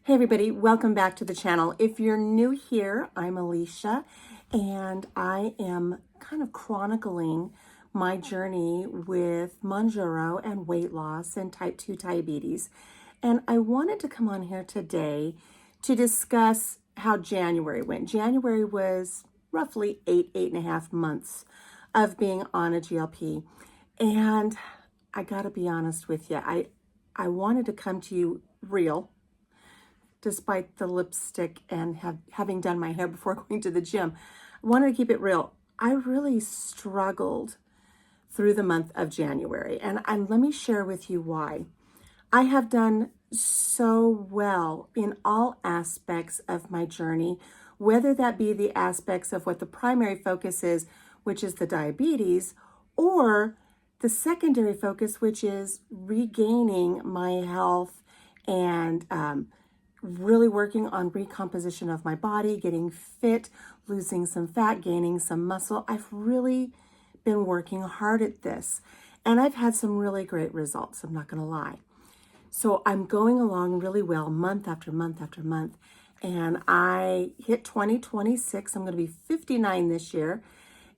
Hey everybody, welcome back to the channel. If you're new here, I'm Alicia and I am kind of chronicling my journey with Mounjaro and weight loss and type 2 diabetes. And I wanted to come on here today to discuss how January went. January was roughly eight and a half months of being on a GLP. And I gotta be honest with you, I wanted to come to you real, despite the lipstick and having done my hair before going to the gym. I wanted to keep it real. I really struggled through the month of January, and let me share with you why. I have done so well in all aspects of my journey, whether that be the aspects of what the primary focus is, which is the diabetes, or the secondary focus, which is regaining my health and really working on recomposition of my body, getting fit, losing some fat, gaining some muscle. I've really been working hard at this, and I've had some really great results, I'm not going to lie. So I'm going along really well month after month after month, and I hit 2026. I'm going to be 59 this year,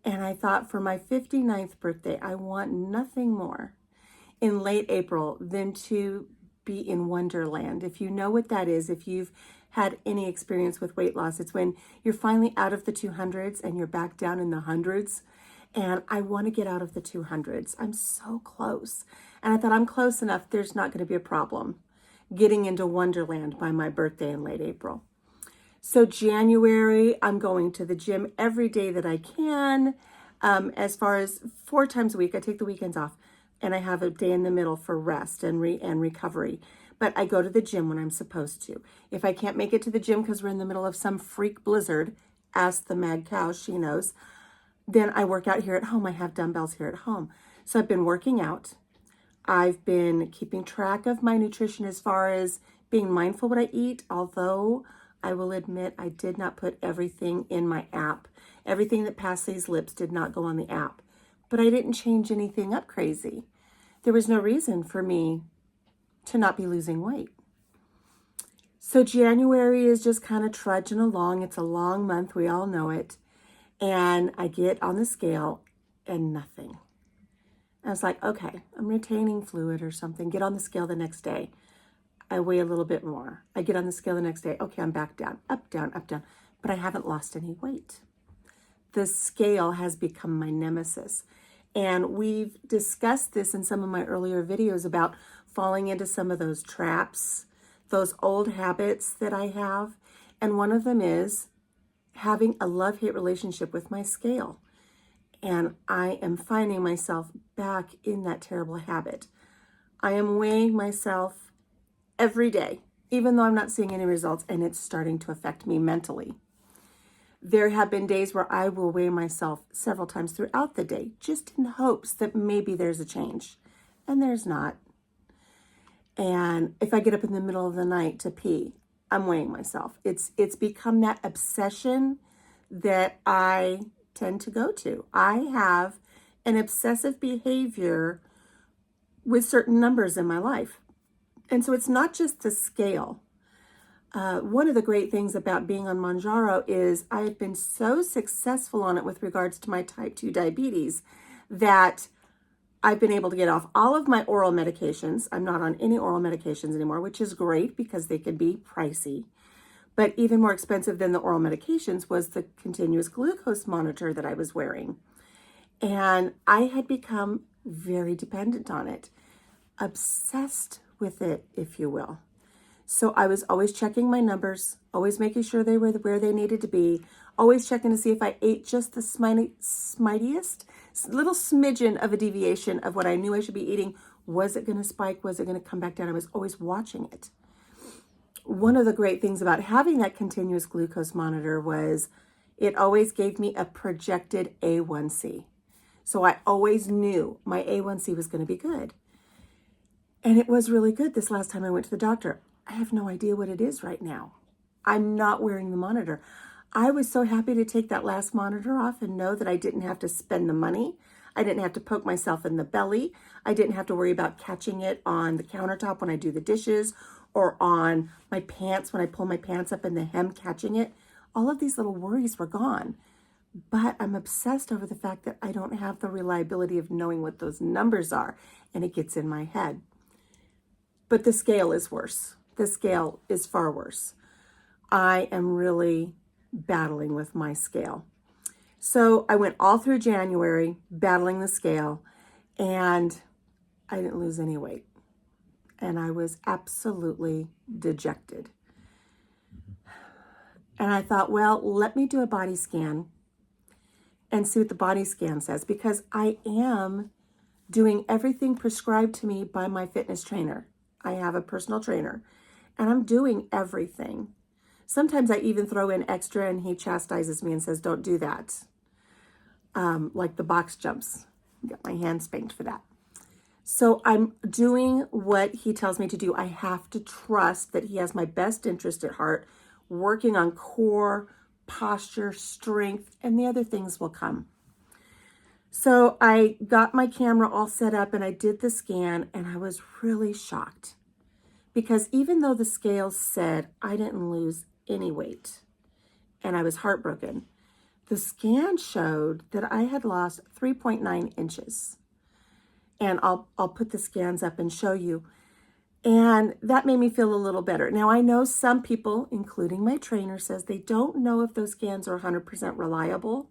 and I thought for my 59th birthday, I want nothing more in late April than to be in Wonderland. If you know what that is, if you've had any experience with weight loss, it's when you're finally out of the 200s and you're back down in the hundreds. And I want to get out of the 200s. I'm so close. And I thought I'm close enough, there's not going to be a problem getting into Wonderland by my birthday in late April. So January, I'm going to the gym every day that I can. As far as 4 times a week, I take the weekends off. And I have a day in the middle for rest and recovery. But I go to the gym when I'm supposed to. If I can't make it to the gym because we're in the middle of some freak blizzard, ask the mad cow, she knows, then I work out here at home. I have dumbbells here at home. So I've been working out. I've been keeping track of my nutrition as far as being mindful what I eat, although I will admit I did not put everything in my app. Everything that passed these lips did not go on the app. But I didn't change anything up crazy. There was no reason for me to not be losing weight. So January is just kind of trudging along. It's a long month, we all know it. And I get on the scale and nothing. I was like, okay, I'm retaining fluid or something. Get on the scale the next day. I weigh a little bit more. I get on the scale the next day. Okay, I'm back down, up, down, up, down. But I haven't lost any weight. The scale has become my nemesis. And we've discussed this in some of my earlier videos about falling into some of those traps, those old habits that I have. And one of them is having a love-hate relationship with my scale. And I am finding myself back in that terrible habit. I am weighing myself every day, even though I'm not seeing any results, and it's starting to affect me mentally. There have been days where I will weigh myself several times throughout the day, just in hopes that maybe there's a change, and there's not. And if I get up in the middle of the night to pee, I'm weighing myself. It's become that obsession that I tend to go to. I have an obsessive behavior with certain numbers in my life. And so it's not just the scale. One of the great things about being on Mounjaro is I've been so successful on it with regards to my type 2 diabetes that I've been able to get off all of my oral medications. I'm not on any oral medications anymore, which is great because they can be pricey. But even more expensive than the oral medications was the continuous glucose monitor that I was wearing. And I had become very dependent on it, obsessed with it, if you will. So I was always checking my numbers, always making sure they were where they needed to be, always checking to see if I ate just the smightiest little smidgen of a deviation of what I knew I should be eating. Was it going to spike? Was it going to come back down? I was always watching it. One of the great things about having that continuous glucose monitor was it always gave me a projected A1C. So I always knew my A1C was going to be good. And it was really good this last time I went to the doctor. I have no idea what it is right now. I'm not wearing the monitor. I was so happy to take that last monitor off and know that I didn't have to spend the money. I didn't have to poke myself in the belly. I didn't have to worry about catching it on the countertop when I do the dishes or on my pants when I pull my pants up and the hem catching it. All of these little worries were gone. But I'm obsessed over the fact that I don't have the reliability of knowing what those numbers are, and it gets in my head. But the scale is worse. The scale is far worse. I am really battling with my scale. So I went all through January battling the scale, and I didn't lose any weight. And I was absolutely dejected. And I thought, well, let me do a body scan and see what the body scan says, because I am doing everything prescribed to me by my fitness trainer. I have a personal trainer, and I'm doing everything. Sometimes I even throw in extra, and he chastises me and says, don't do that. Like the box jumps. Get my hand spanked for that. So I'm doing what he tells me to do. I have to trust that he has my best interest at heart, working on core, posture, strength, and the other things will come. So I got my camera all set up and I did the scan, and I was really shocked because even though the scale said I didn't lose any weight and I was heartbroken, the scan showed that I had lost 3.9 inches. And I'll put the scans up and show you. And that made me feel a little better. Now, I know some people, including my trainer, says they don't know if those scans are 100% reliable.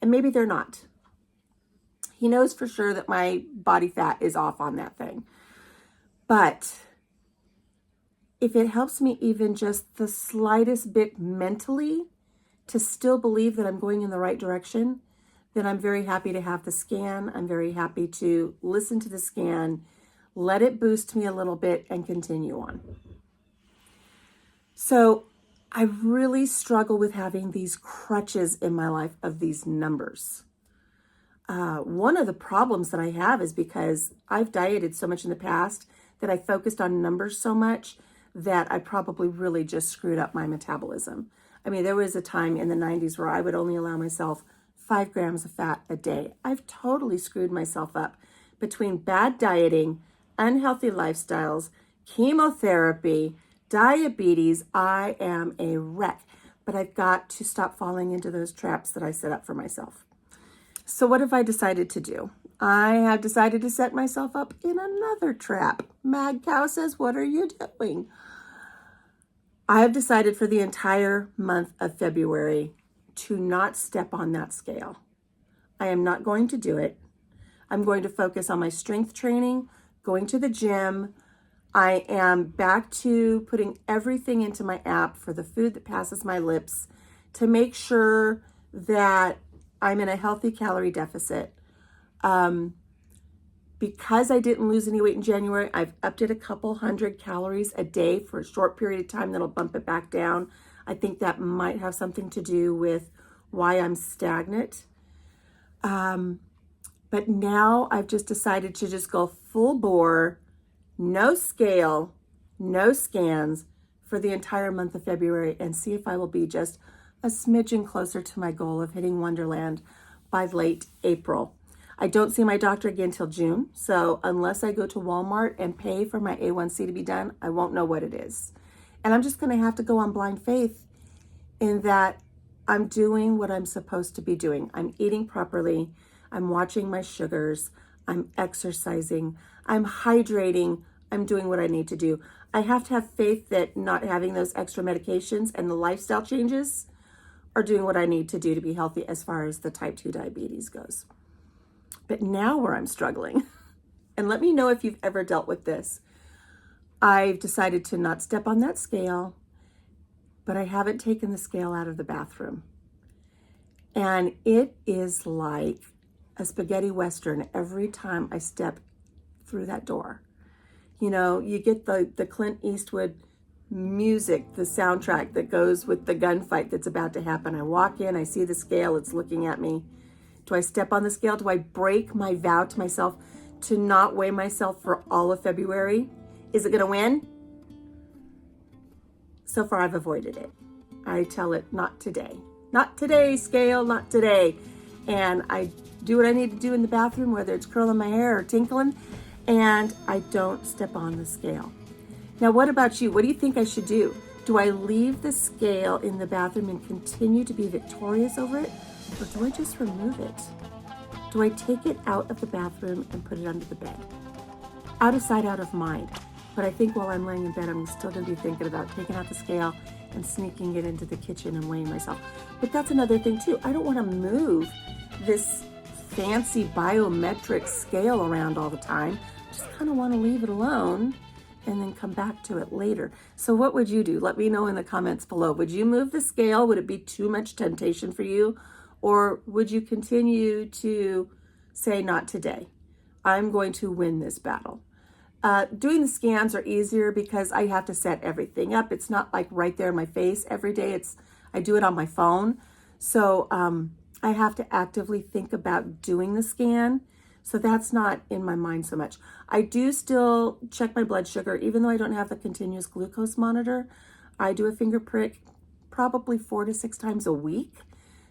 And maybe they're not. He knows for sure that my body fat is off on that thing. But if it helps me even just the slightest bit mentally to still believe that I'm going in the right direction, then I'm very happy to have the scan. I'm very happy to listen to the scan, let it boost me a little bit, and continue on. So I really struggle with having these crutches in my life of these numbers. One of the problems that I have is because I've dieted so much in the past that I focused on numbers so much that I probably really just screwed up my metabolism. I mean, there was a time in the 90s where I would only allow myself 5 grams of fat a day. I've totally screwed myself up between bad dieting, unhealthy lifestyles, chemotherapy, diabetes. I am a wreck, but I've got to stop falling into those traps that I set up for myself. So what have I decided to do? I have decided to set myself up in another trap. Mad Cow says, what are you doing? I have decided for the entire month of February to not step on that scale. I am not going to do it. I'm going to focus on my strength training, going to the gym. I am back to putting everything into my app for the food that passes my lips to make sure that I'm in a healthy calorie deficit. Because I didn't lose any weight in January, I've upped it a couple hundred calories a day for a short period of time that'll bump it back down. I think that might have something to do with why I'm stagnant. But now I've just decided to just go full bore, no scale, no scans for the entire month of February, and see if I will be just a smidgen closer to my goal of hitting Wonderland by late April. I don't see my doctor again till June, so unless I go to Walmart and pay for my A1C to be done, I won't know what it is. And I'm just going to have to go on blind faith in that I'm doing what I'm supposed to be doing. I'm eating properly. I'm watching my sugars. I'm exercising. I'm hydrating. I'm doing what I need to do. I have to have faith that not having those extra medications and the lifestyle changes are doing what I need to do to be healthy as far as the type 2 diabetes goes. But now where I'm struggling, and let me know if you've ever dealt with this, I've decided to not step on that scale, but I haven't taken the scale out of the bathroom. And it is like a spaghetti western every time I step through that door. You know, you get the Clint Eastwood music, the soundtrack that goes with the gunfight that's about to happen. I walk in, I see the scale, it's looking at me. Do I step on the scale? Do I break my vow to myself to not weigh myself for all of February? Is it going to win? So far, I've avoided it. I tell it, not today. Not today, scale, not today. And I do what I need to do in the bathroom, whether it's curling my hair or tinkling, and I don't step on the scale. Now, what about you? What do you think I should do? Do I leave the scale in the bathroom and continue to be victorious over it? Or do I just remove it? Do I take it out of the bathroom and put it under the bed? Out of sight, out of mind. But I think while I'm laying in bed, I'm still going to be thinking about taking out the scale and sneaking it into the kitchen and weighing myself. But that's another thing too. I don't want to move this fancy biometric scale around all the time. Just kind of want to leave it alone and then come back to it later. So what would you do? Let me know in the comments below. Would you move the scale? Would it be too much temptation for you? Or would you continue to say, not today? I'm going to win this battle. Doing the scans are easier because I have to set everything up. It's not like right there in my face every day. I do it on my phone. So I have to actively think about doing the scan. So that's not in my mind so much. I do still check my blood sugar, even though I don't have the continuous glucose monitor. I do a finger prick probably 4 to 6 times a week,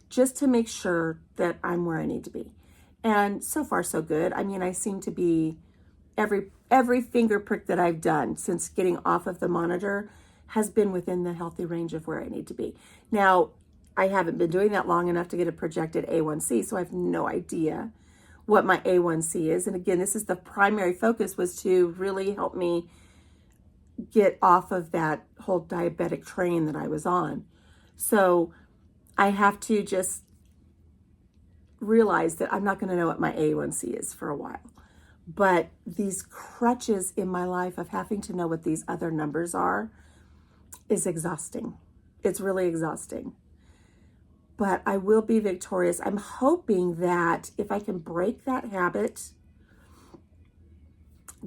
just to make sure that I'm where I need to be. And so far, so good. I mean, I seem to be, every finger prick that I've done since getting off of the monitor has been within the healthy range of where I need to be. Now, I haven't been doing that long enough to get a projected A1C, so I have no idea what my A1C is. And again, this is the primary focus, was to really help me get off of that whole diabetic train that I was on. So I have to just realize that I'm not going to know what my A1C is for a while. But these crutches in my life of having to know what these other numbers are is exhausting. It's really exhausting. But I will be victorious. I'm hoping that if I can break that habit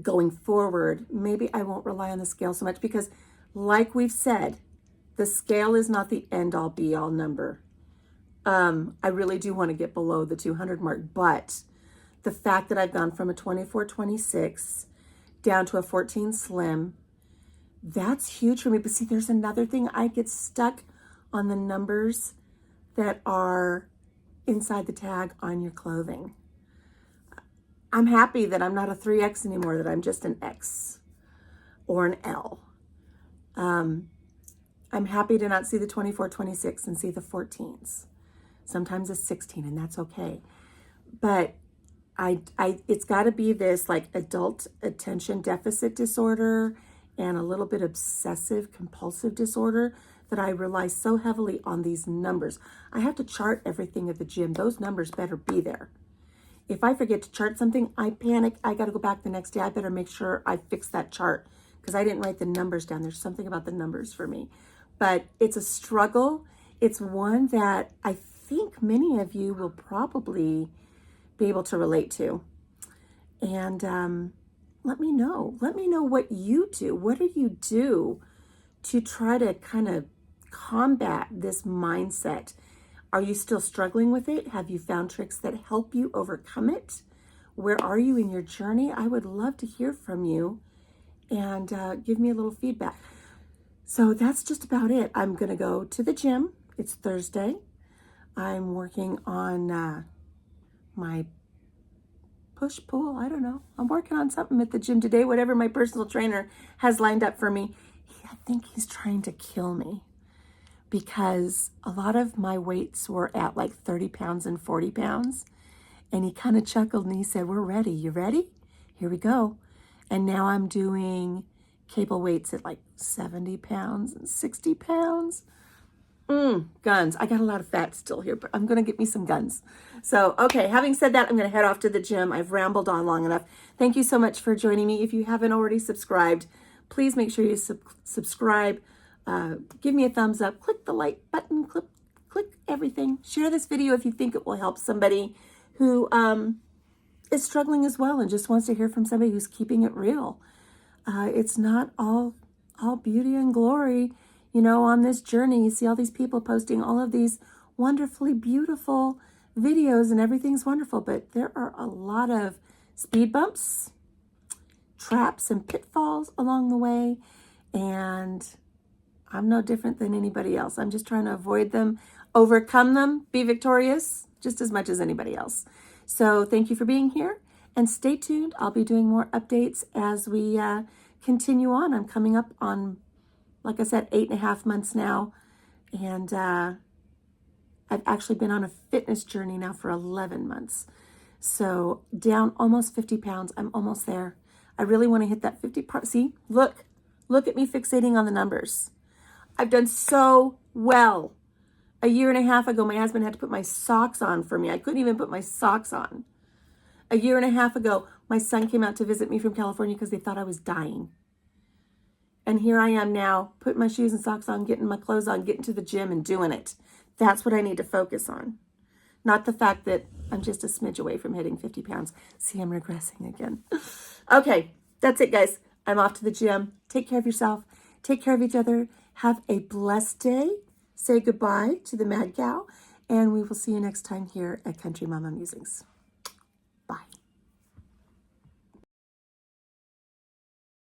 going forward, maybe I won't rely on the scale so much, because like we've said, the scale is not the end all be all number. I really do want to get below the 200 mark, but the fact that I've gone from a 24-26 down to a 14 slim, that's huge for me. But see, there's another thing. I get stuck on the numbers that are inside the tag on your clothing. I'm happy that I'm not a 3X anymore, that I'm just an X or an L. I'm happy to not see the 24-26 and see the 14s. Sometimes a 16, and that's okay. But it's got to be this like adult attention deficit disorder and a little bit obsessive compulsive disorder that I rely so heavily on these numbers. I have to chart everything at the gym. Those numbers better be there. If I forget to chart something, I panic. I got to go back the next day. I better make sure I fix that chart because I didn't write the numbers down. There's something about the numbers for me. But it's a struggle. It's one that I think many of you will probably be able to relate to. And let me know. Let me know what you do. What do you do to try to kind of combat this mindset? Are you still struggling with it? Have you found tricks that help you overcome it? Where are you in your journey? I would love to hear from you and give me a little feedback. So that's just about it. I'm going to go to the gym. It's Thursday. I'm working on my push-pull. I don't know. I'm working on something at the gym today, whatever my personal trainer has lined up for me. I think he's trying to kill me because a lot of my weights were at like 30 pounds and 40 pounds. And he kind of chuckled and he said, "We're ready. You ready? Here we go." And now I'm doing cable weights at like 70 pounds and 60 pounds. Guns. I got a lot of fat still here, but I'm going to get me some guns. So, okay, having said that, I'm going to head off to the gym. I've rambled on long enough. Thank you so much for joining me. If you haven't already subscribed, please make sure you subscribe. Give me a thumbs up. Click the like button. Click everything. Share this video if you think it will help somebody who is struggling as well and just wants to hear from somebody who's keeping it real. It's not all beauty and glory. You know, on this journey, you see all these people posting all of these wonderfully beautiful videos and everything's wonderful, but there are a lot of speed bumps, traps, and pitfalls along the way, and I'm no different than anybody else. I'm just trying to avoid them, overcome them, be victorious just as much as anybody else. So thank you for being here and stay tuned. I'll be doing more updates as we continue on. I'm coming up on, like I said, 8.5 months now. And I've actually been on a fitness journey now for 11 months. So down almost 50 pounds. I'm almost there. I really want to hit that 50 part. See, look at me fixating on the numbers. I've done so well. A year and a half ago, my husband had to put my socks on for me. I couldn't even put my socks on. A year and a half ago, my son came out to visit me from California because they thought I was dying. And here I am now, putting my shoes and socks on, getting my clothes on, getting to the gym and doing it. That's what I need to focus on. Not the fact that I'm just a smidge away from hitting 50 pounds. See, I'm regressing again. Okay, that's it, guys. I'm off to the gym. Take care of yourself. Take care of each other. Have a blessed day. Say goodbye to the mad cow. And we will see you next time here at Country Mama Musings.